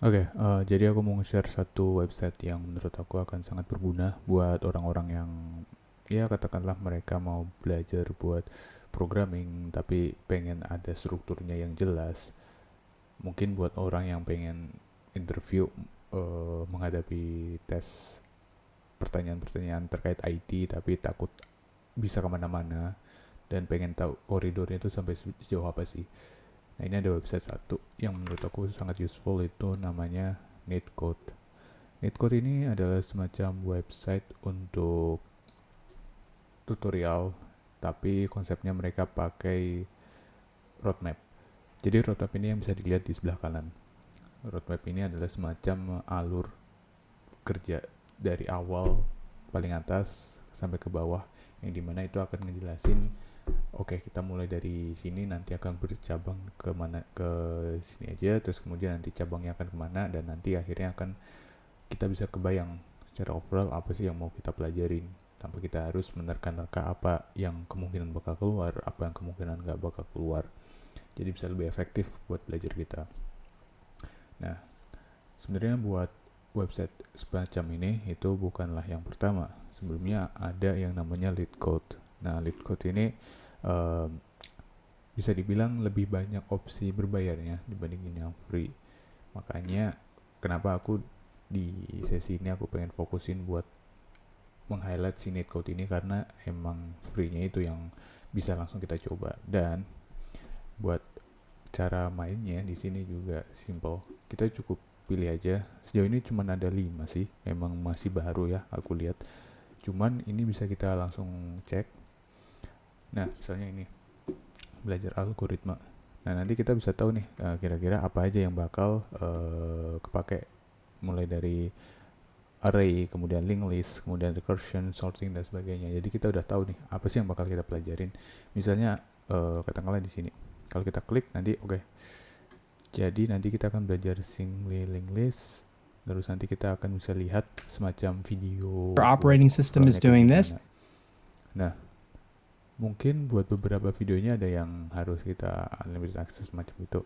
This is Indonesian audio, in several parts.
Oke, jadi aku mau share satu website yang menurut aku akan sangat berguna buat orang-orang yang ya katakanlah mereka mau belajar buat programming tapi pengen ada strukturnya yang jelas. Mungkin buat orang yang pengen interview menghadapi tes pertanyaan-pertanyaan terkait IT tapi takut bisa kemana-mana dan pengen tahu koridornya itu sampai sejauh apa sih. Nah, ini ada website satu yang menurut aku sangat useful, itu namanya Netcode. Netcode ini adalah semacam website untuk tutorial, tapi konsepnya mereka pakai roadmap. Jadi roadmap ini yang bisa dilihat di sebelah kanan. Roadmap ini adalah semacam alur kerja dari awal paling atas sampai ke bawah, yang dimana itu akan ngejelasin oke, kita mulai dari sini, nanti akan bercabang ke mana, ke sini aja, terus kemudian nanti cabangnya akan kemana, dan nanti akhirnya akan kita bisa kebayang secara overall apa sih yang mau kita pelajarin, tanpa kita harus menerka-nerka apa yang kemungkinan bakal keluar, apa yang kemungkinan nggak bakal keluar. Jadi bisa lebih efektif buat belajar kita. Nah, sebenarnya buat website semacam ini itu bukanlah yang pertama. Sebelumnya ada yang namanya LeetCode. Nah, LeetCode ini um, bisa dibilang lebih banyak opsi berbayarnya dibandingin yang free. Makanya kenapa aku di sesi ini aku pengen fokusin buat meng-highlight si netcode ini, karena emang free-nya itu yang bisa langsung kita coba. Dan buat cara mainnya di sini juga simple. Kita cukup pilih aja. Sejauh ini cuma ada 5 sih. Emang masih baru ya aku lihat. Cuman ini bisa kita langsung cek. Nah, misalnya ini belajar algoritma. Nah, nanti kita bisa tahu nih kira-kira apa aja yang bakal kepake, mulai dari array, kemudian linked list, kemudian recursion, sorting dan sebagainya. Jadi kita udah tahu nih apa sih yang bakal kita pelajarin. Misalnya katakanlah di sini. Kalau kita klik nanti oke. Jadi nanti kita akan belajar singly linked list. Terus nanti kita akan bisa lihat semacam video Our buat operating system is flow-nya kayak doing gimana. this. Nah, mungkin buat beberapa videonya ada yang harus kita unlimited access macam itu.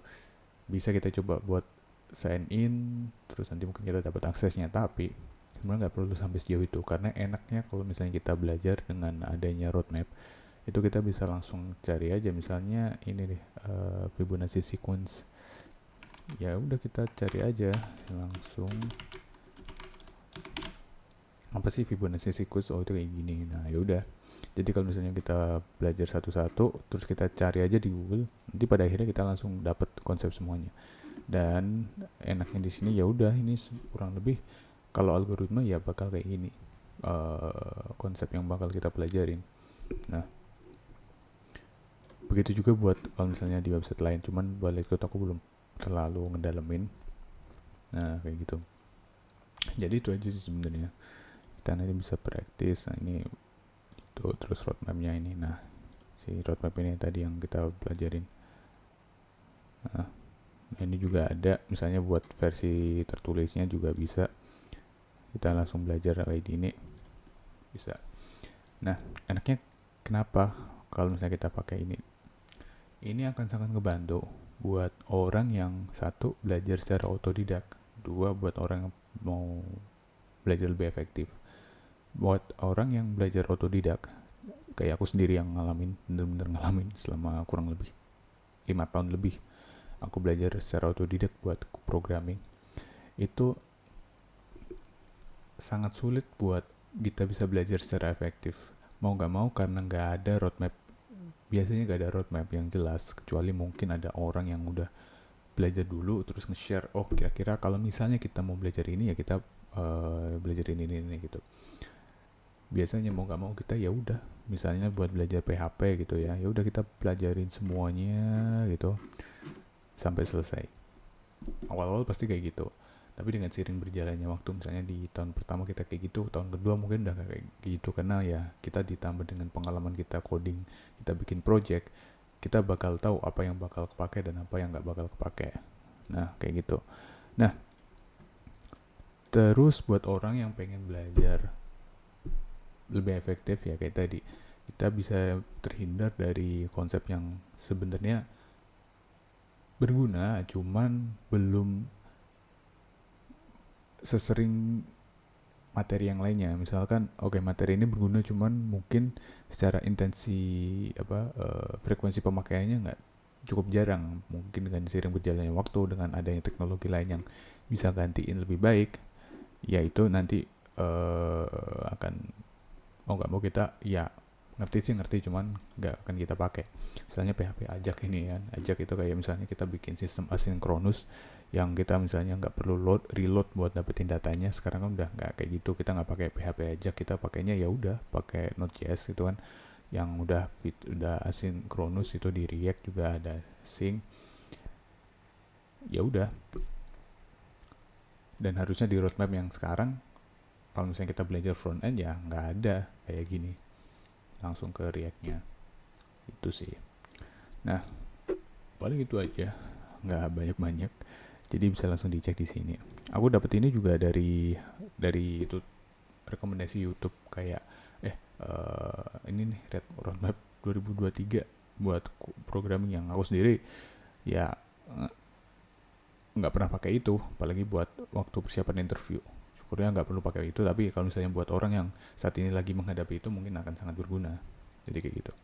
Bisa kita coba buat sign in, terus nanti mungkin kita dapat aksesnya. Tapi sebenarnya nggak perlu sampai sejauh itu, karena enaknya kalau misalnya kita belajar dengan adanya roadmap, itu kita bisa langsung cari aja. Misalnya ini deh, Fibonacci sequence. Ya udah, kita cari aja langsung apa sih Fibonacci sequence. Oh, itu kayak gini. Nah, ya udah. Jadi kalau misalnya kita belajar satu-satu terus kita cari aja di Google, nanti pada akhirnya kita langsung dapat konsep semuanya. Dan enaknya di sini ya udah, ini kurang lebih kalau algoritma ya bakal kayak gini, konsep yang bakal kita pelajarin. Nah, begitu juga buat kalau misalnya di website lain, cuman buat LeetCode aku belum terlalu ngedalemin. Nah, kayak gitu. Jadi itu aja sih sebenarnya. Kita nanti bisa praktis. Nah, ini itu terus roadmapnya ini. Nah, si roadmap ini tadi yang kita pelajarin. Nah, ini juga ada misalnya buat versi tertulisnya juga bisa. Kita langsung belajar kayak gini bisa. Nah, enaknya kenapa kalau misalnya kita pakai ini? Ini akan sangat ngebantu buat orang yang satu belajar secara otodidak, dua buat orang yang mau belajar lebih efektif. Buat orang yang belajar otodidak, kayak aku sendiri yang ngalamin, bener-bener ngalamin selama kurang lebih 5 tahun lebih, aku belajar secara otodidak buat programming. Itu sangat sulit buat kita bisa belajar secara efektif. Mau gak mau, karena gak ada roadmap. Biasanya gak ada roadmap yang jelas, kecuali mungkin ada orang yang udah belajar dulu terus nge-share, oh kira-kira kalau misalnya kita mau belajar ini ya kita belajar ini gitu. Biasanya mau gak mau kita ya udah, misalnya buat belajar PHP gitu ya udah kita pelajarin semuanya gitu sampai selesai. Awal-awal pasti kayak gitu, tapi dengan seiring berjalannya waktu, misalnya di tahun pertama kita kayak gitu, tahun kedua mungkin udah kayak gitu, karena ya kita ditambah dengan pengalaman kita coding, kita bikin project, kita bakal tahu apa yang bakal kepake dan apa yang nggak bakal kepake. Nah, kayak gitu. Nah, terus buat orang yang pengen belajar lebih efektif ya kayak tadi, kita bisa terhindar dari konsep yang sebenarnya berguna cuman belum sesering materi yang lainnya. Misalkan oke, materi ini berguna cuman mungkin secara frekuensi pemakaiannya nggak cukup jarang. Mungkin dengan seiring berjalannya waktu, dengan adanya teknologi lain yang bisa gantiin lebih baik, yaitu nanti akan mau nggak mau kita ya ngerti cuman nggak akan kita pakai. Misalnya PHP ajak ini kan, ajak itu kayak misalnya kita bikin sistem asinkronus yang kita misalnya nggak perlu reload buat dapetin datanya. Sekarang kan udah nggak kayak gitu, kita nggak pakai PHP ajak, kita pakainya ya udah pakai Node.js gitu kan, yang udah asinkronus. Itu di React juga ada sync, ya udah. Dan harusnya di roadmap yang sekarang kalau misalnya kita belajar front end ya nggak ada kayak gini, langsung ke React-nya. Itu sih. Nah, paling itu aja, nggak banyak-banyak. Jadi bisa langsung dicek di sini. Aku dapat ini juga dari itu rekomendasi YouTube kayak ini nih roadmap 2023 buat programming, yang aku sendiri ya nggak pernah pakai itu, apalagi buat waktu persiapan interview. Syukurnya nggak perlu pakai itu, tapi kalau misalnya buat orang yang saat ini lagi menghadapi itu mungkin akan sangat berguna. Jadi kayak gitu.